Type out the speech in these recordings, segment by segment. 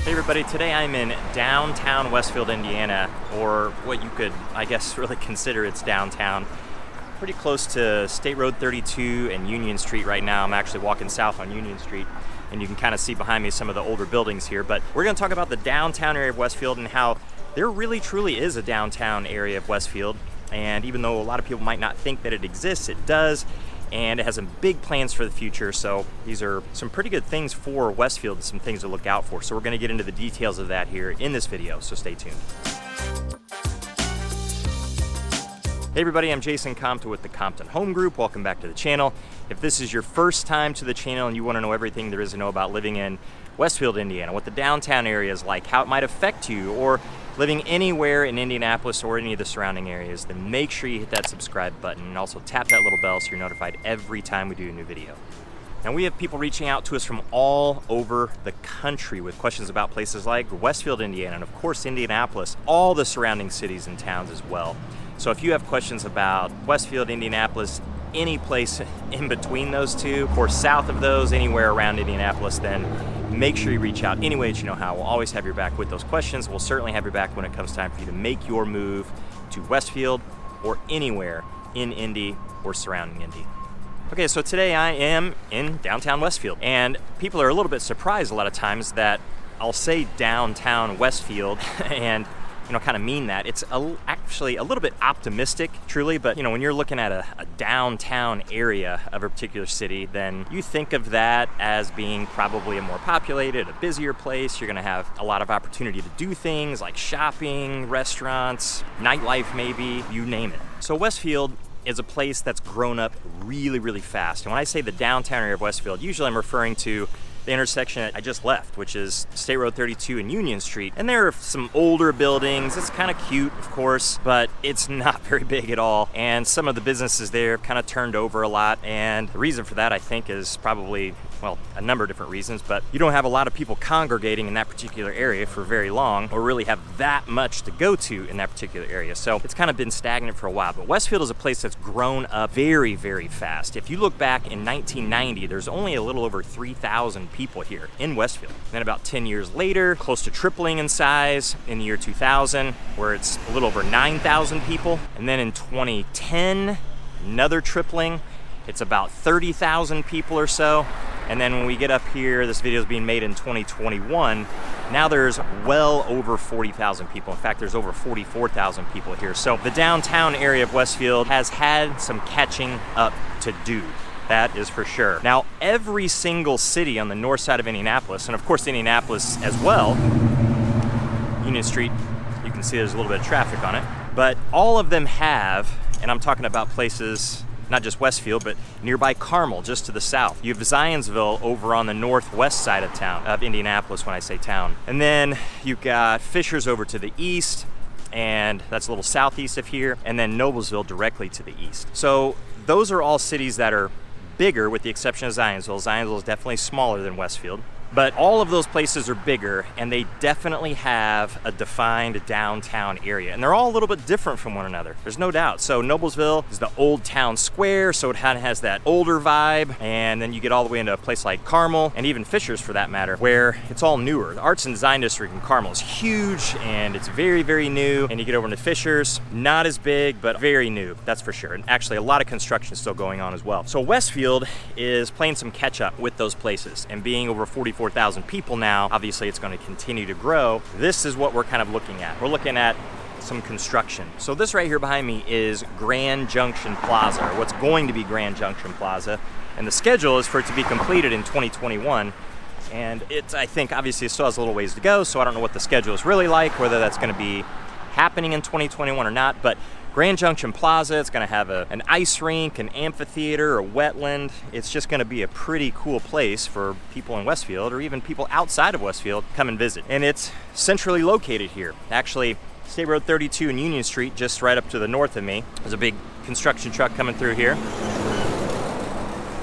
Hey everybody, today I'm in downtown Westfield, Indiana, or what you could, I guess, really consider it's downtown. Pretty close to State Road 32 and Union Street right now. I'm actually walking south on Union Street, and you can kind of see behind me some of the older buildings here. But we're going to talk about the downtown area of Westfield and how there really truly is a downtown area of Westfield. And even though a lot of people might not think that it exists, it does. And it has some big plans for the future. So these are some pretty good things for Westfield and some things to look out for. So we're going to get into the details of that here in this video, so stay tuned. Hey everybody, I'm Jason Compton with the Compton Home Group. Welcome back to the channel. If this is your first time to the channel and you want to know everything there is to know about living in Westfield, Indiana, what the downtown area is like, how it might affect you, or living anywhere in Indianapolis or any of the surrounding areas, then make sure you hit that subscribe button and also tap that little bell so you're notified every time we do a new video. Now we have people reaching out to us from all over the country with questions about places like Westfield, Indiana, and of course Indianapolis, all the surrounding cities and towns as well. So if you have questions about Westfield, Indianapolis, any place in between those two, of course south of those, anywhere around Indianapolis, then make sure you reach out any way that you know how. We'll always have your back with those questions. We'll certainly have your back when it comes time for you to make your move to Westfield or anywhere in Indy or surrounding Indy. Okay, so today I am in downtown Westfield, and people are a little bit surprised a lot of times that I'll say downtown Westfield and kind of mean that. It's actually a little bit optimistic, truly, but when you're looking at a downtown area of a particular city, then you think of that as being probably a more populated, a busier place. You're gonna have a lot of opportunity to do things like shopping, restaurants, nightlife maybe, you name it. So Westfield is a place that's grown up really, really fast. And when I say the downtown area of Westfield, usually I'm referring to the intersection that I just left, which is State Road 32 and Union Street. And there are some older buildings. It's kind of cute, of course, but it's not very big at all. And some of the businesses there have kind of turned over a lot. And the reason for that, I think, is probably, well, a number of different reasons, but you don't have a lot of people congregating in that particular area for very long, or really have that much to go to in that particular area. So it's kind of been stagnant for a while. But Westfield is a place that's grown up very, very fast. If you look back in 1990, there's only a little over 3,000 people here in Westfield. And then about 10 years later, close to tripling in size in the year 2000, where it's a little over 9,000 people. And then in 2010, another tripling. It's about 30,000 people or so. And then when we get up here, this video is being made in 2021. Now there's well over 40,000 people. In fact, there's over 44,000 people here. So the downtown area of Westfield has had some catching up to do. That is for sure. Now, every single city on the north side of Indianapolis, and of course Indianapolis as well, Union Street, you can see there's a little bit of traffic on it, but all of them have, and I'm talking about places not just Westfield, but nearby Carmel, just to the south. You have Zionsville over on the northwest side of town, of Indianapolis when I say town. And then you've got Fishers over to the east, and that's a little southeast of here, and then Noblesville directly to the east. So those are all cities that are bigger with the exception of Zionsville. Zionsville is definitely smaller than Westfield. But all of those places are bigger, and they definitely have a defined downtown area. And they're all a little bit different from one another. There's no doubt. So Noblesville is the old town square, so it kind of has that older vibe. And then you get all the way into a place like Carmel, and even Fishers for that matter, where it's all newer. The Arts and Design District in Carmel is huge, and it's very, very new. And you get over into Fishers, not as big, but very new, that's for sure. And actually a lot of construction is still going on as well. So Westfield is playing some catch up with those places, and being over 44,000 people now, obviously it's going to continue to grow. This is what we're kind of looking at. We're looking at some construction. So this right here behind me is Grand Junction Plaza, or what's going to be Grand Junction Plaza. And the schedule is for it to be completed in 2021. And it's, I think, obviously it still has a little ways to go, so I don't know what the schedule is really like, whether that's going to be happening in 2021 or not. But Grand Junction Plaza, it's going to have an ice rink, an amphitheater, a wetland. It's just going to be a pretty cool place for people in Westfield, or even people outside of Westfield, to come and visit. And it's centrally located here. Actually, State Road 32 and Union Street, just right up to the north of me. There's a big construction truck coming through here.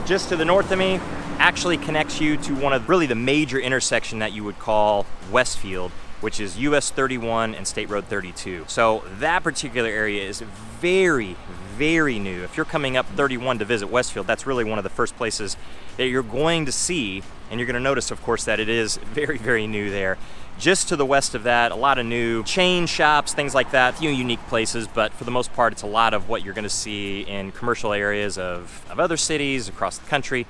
Just to the north of me actually connects you to one of really the major intersection that you would call Westfield, which is US 31 and State Road 32. So that particular area is very, very new. If you're coming up 31 to visit Westfield, that's really one of the first places that you're going to see, and you're going to notice, of course, that it is very, very new there. Just to the west of that, a lot of new chain shops, things like that, a few unique places, but for the most part, it's a lot of what you're gonna see in commercial areas of other cities across the country,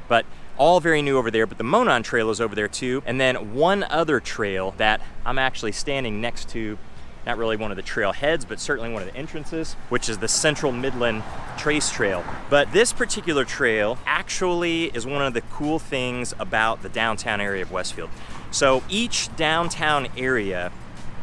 but all very new over there. But the Monon Trail is over there too. And then one other trail that I'm actually standing next to, not really one of the trail heads, but certainly one of the entrances, which is the Central Midland Trace Trail. But this particular trail actually is one of the cool things about the downtown area of Westfield. So each downtown area,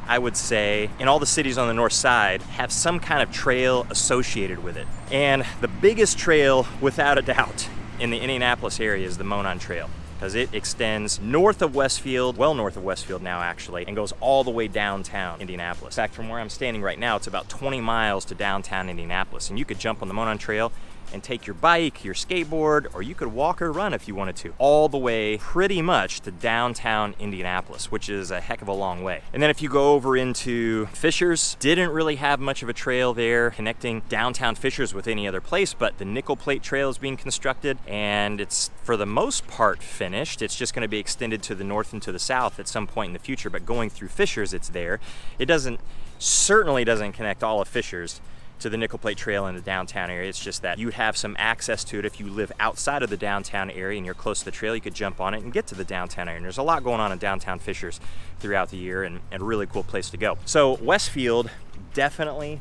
I would say, in all the cities on the north side, have some kind of trail associated with it. And the biggest trail, without a doubt, in the Indianapolis area is the Monon Trail, because it extends north of Westfield, well north of Westfield now actually, and goes all the way downtown Indianapolis. In fact, from where I'm standing right now, it's about 20 miles to downtown Indianapolis, and you could jump on the Monon Trail and take your bike, your skateboard, or you could walk or run if you wanted to, all the way pretty much to downtown Indianapolis, which is a heck of a long way. And then if you go over into Fishers, didn't really have much of a trail there connecting downtown Fishers with any other place, but the Nickel Plate Trail is being constructed, and it's for the most part finished. It's just gonna be extended to the north and to the south at some point in the future, but going through Fishers, it's there. It certainly doesn't connect all of Fishers to the Nickel Plate Trail in the downtown area. It's just that you'd have some access to it if you live outside of the downtown area and you're close to the trail. You could jump on it and get to the downtown area. And there's a lot going on in downtown Fishers throughout the year, and a really cool place to go. So Westfield definitely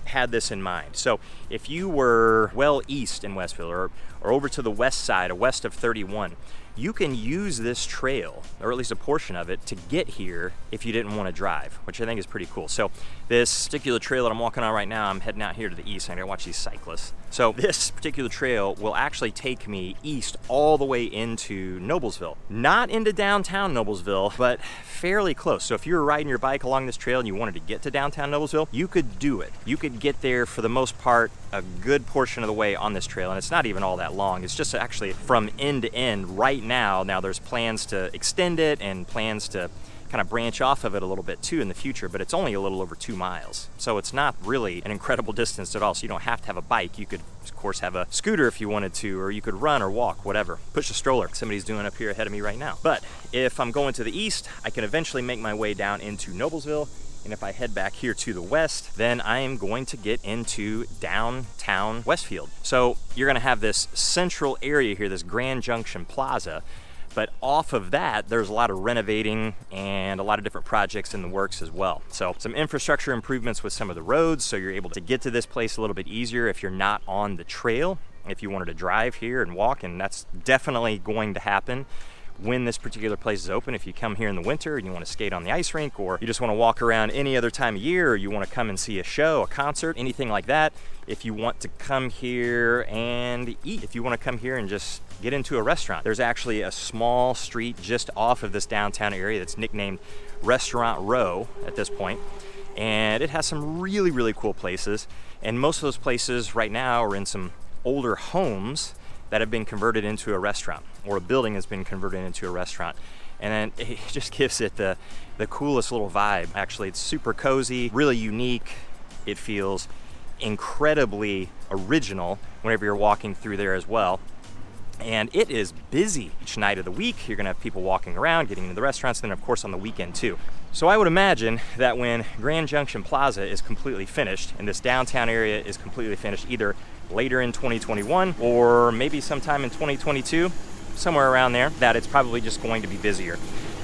had this in mind. So if you were well east in Westfield or over to the west side or west of 31, you can use this trail, or at least a portion of it, to get here if you didn't want to drive, which I think is pretty cool. So this particular trail that I'm walking on right now, I'm heading out here to the east. I'm gonna watch these cyclists. So this particular trail will actually take me east all the way into Noblesville. Not into downtown Noblesville, but fairly close. So if you were riding your bike along this trail and you wanted to get to downtown Noblesville, you could do it. You could get there for the most part a good portion of the way on this trail, and it's not even all that long. It's just actually from end to end right now. Now there's plans to extend it and plans to kind of branch off of it a little bit too in the future, but it's only a little over 2 miles. So it's not really an incredible distance at all. So you don't have to have a bike. You could, of course, have a scooter if you wanted to, or you could run or walk, whatever. Push a stroller. Somebody's doing up here ahead of me right now. But if I'm going to the east, I can eventually make my way down into Noblesville. And if I head back here to the west, then I am going to get into downtown Westfield. So you're gonna have this central area here, this Grand Junction Plaza, but off of that, there's a lot of renovating and a lot of different projects in the works as well. So some infrastructure improvements with some of the roads, so you're able to get to this place a little bit easier if you're not on the trail, if you wanted to drive here and walk, and that's definitely going to happen when this particular place is open. If you come here in the winter and you want to skate on the ice rink, or you just want to walk around any other time of year, or you want to come and see a show, a concert, anything like that, if you want to come here and eat, if you want to come here and just get into a restaurant, there's actually a small street just off of this downtown area that's nicknamed Restaurant Row at this point, and it has some really, really cool places. And most of those places right now are in some older homes that have been converted into a restaurant, or a building has been converted into a restaurant. And then it just gives it the coolest little vibe. Actually, it's super cozy, really unique. It feels incredibly original whenever you're walking through there as well. And it is busy each night of the week. You're gonna have people walking around, getting into the restaurants, and then of course on the weekend too. So I would imagine that when Grand Junction Plaza is completely finished and this downtown area is completely finished, either later in 2021 or maybe sometime in 2022, somewhere around there, that it's probably just going to be busier.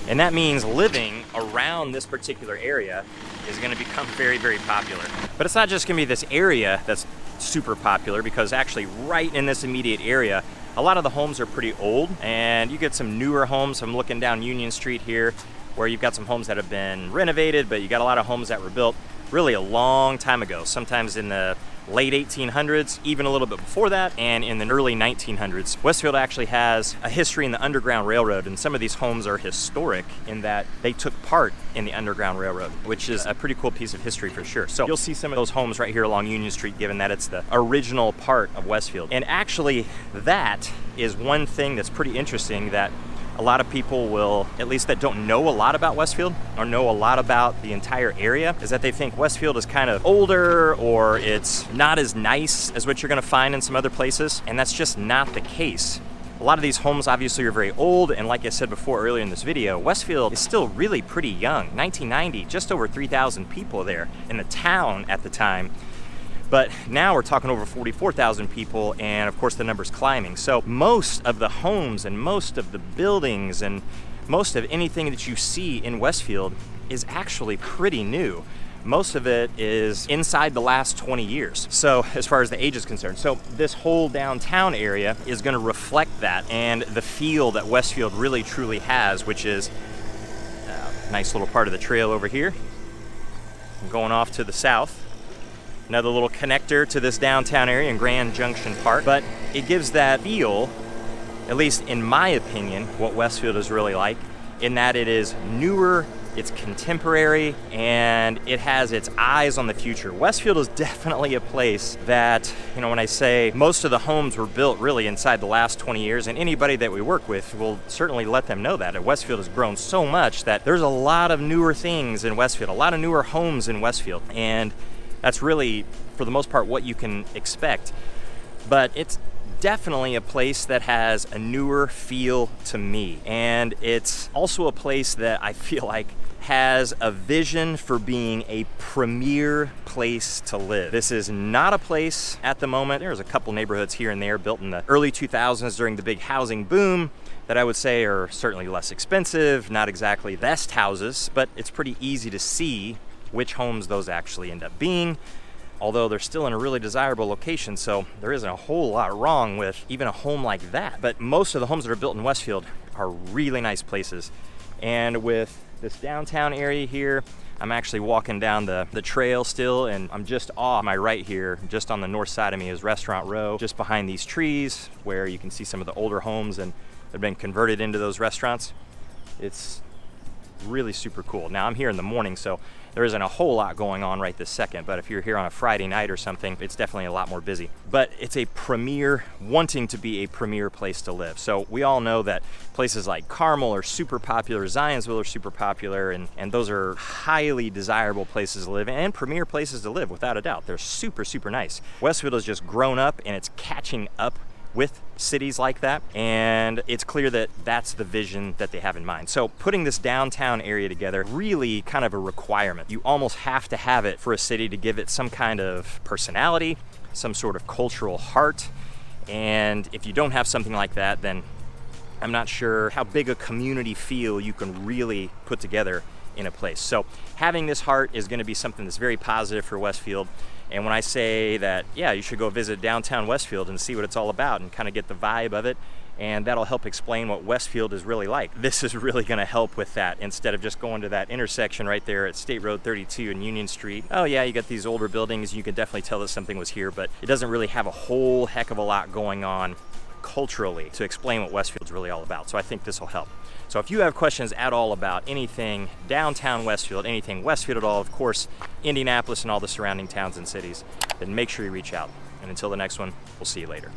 And that means living around this particular area is gonna become very, very popular. But it's not just gonna be this area that's super popular, because actually right in this immediate area, a lot of the homes are pretty old, and you get some newer homes. I'm looking down Union Street here, where you've got some homes that have been renovated, but you got a lot of homes that were built really a long time ago, sometimes in the late 1800s, even a little bit before that, and in the early 1900s. Westfield actually has a history in the Underground Railroad, and some of these homes are historic in that they took part in the Underground Railroad, which is a pretty cool piece of history for sure. So you'll see some of those homes right here along Union Street, given that it's the original part of Westfield. And actually, that is one thing that's pretty interesting that a lot of people will, at least that don't know a lot about Westfield or know a lot about the entire area, is that they think Westfield is kind of older, or it's not as nice as what you're gonna find in some other places. And that's just not the case. A lot of these homes obviously are very old, and like I said before earlier in this video, Westfield is still really pretty young. 1990, just over 3,000 people there in the town at the time. But now we're talking over 44,000 people, and of course the number's climbing. So most of the homes and most of the buildings and most of anything that you see in Westfield is actually pretty new. Most of it is inside the last 20 years. So as far as the age is concerned. So this whole downtown area is gonna reflect that and the feel that Westfield really truly has, which is a nice little part of the trail over here. I'm going off to the south. Another little connector to this downtown area in Grand Junction Park. But it gives that feel, at least in my opinion, what Westfield is really like, in that it is newer, it's contemporary, and it has its eyes on the future. Westfield is definitely a place that, you know, when I say most of the homes were built really inside the last 20 years, and anybody that we work with will certainly let them know that. Westfield has grown so much that there's a lot of newer things in Westfield, a lot of newer homes in Westfield, and that's really, for the most part, what you can expect. But it's definitely a place that has a newer feel to me, and it's also a place that I feel like has a vision for being a premier place to live. This is not a place at the moment. There's a couple neighborhoods here and there built in the early 2000s during the big housing boom that I would say are certainly less expensive, not exactly best houses, but it's pretty easy to see which homes those actually end up being, although they're still in a really desirable location, so there isn't a whole lot wrong with even a home like that. But most of the homes that are built in Westfield are really nice places. And with this downtown area here, I'm actually walking down the trail still, and I'm just off my right here, just on the north side of me is Restaurant Row, just behind these trees where you can see some of the older homes and they've been converted into those restaurants. It's really super cool. Now I'm here in the morning, so there isn't a whole lot going on right this second, but if you're here on a Friday night or something, it's definitely a lot more busy. But it's a premier, wanting to be a premier place to live. So we all know that places like Carmel are super popular, Zionsville are super popular, and those are highly desirable places to live and premier places to live, without a doubt. They're super, super nice. Westfield has just grown up and it's catching up with cities like that, and it's clear that that's the vision that they have in mind. So putting this downtown area together, really kind of a requirement. You almost have to have it for a city to give it some kind of personality, some sort of cultural heart, and if you don't have something like that, then I'm not sure how big a community feel you can really put together in a place. So having this heart is going to be something that's very positive for Westfield. And when I say that, yeah, you should go visit downtown Westfield and see what it's all about and kind of get the vibe of it, and that'll help explain what Westfield is really like. This is really going to help with that, instead of just going to that intersection right there at State Road 32 and Union Street. Oh yeah, you got these older buildings, you can definitely tell that something was here, but it doesn't really have a whole heck of a lot going on culturally to explain what Westfield's really all about. So I think this will help. So if you have questions at all about anything downtown Westfield, anything Westfield at all, of course, Indianapolis and all the surrounding towns and cities, then make sure you reach out. And until the next one, we'll see you later.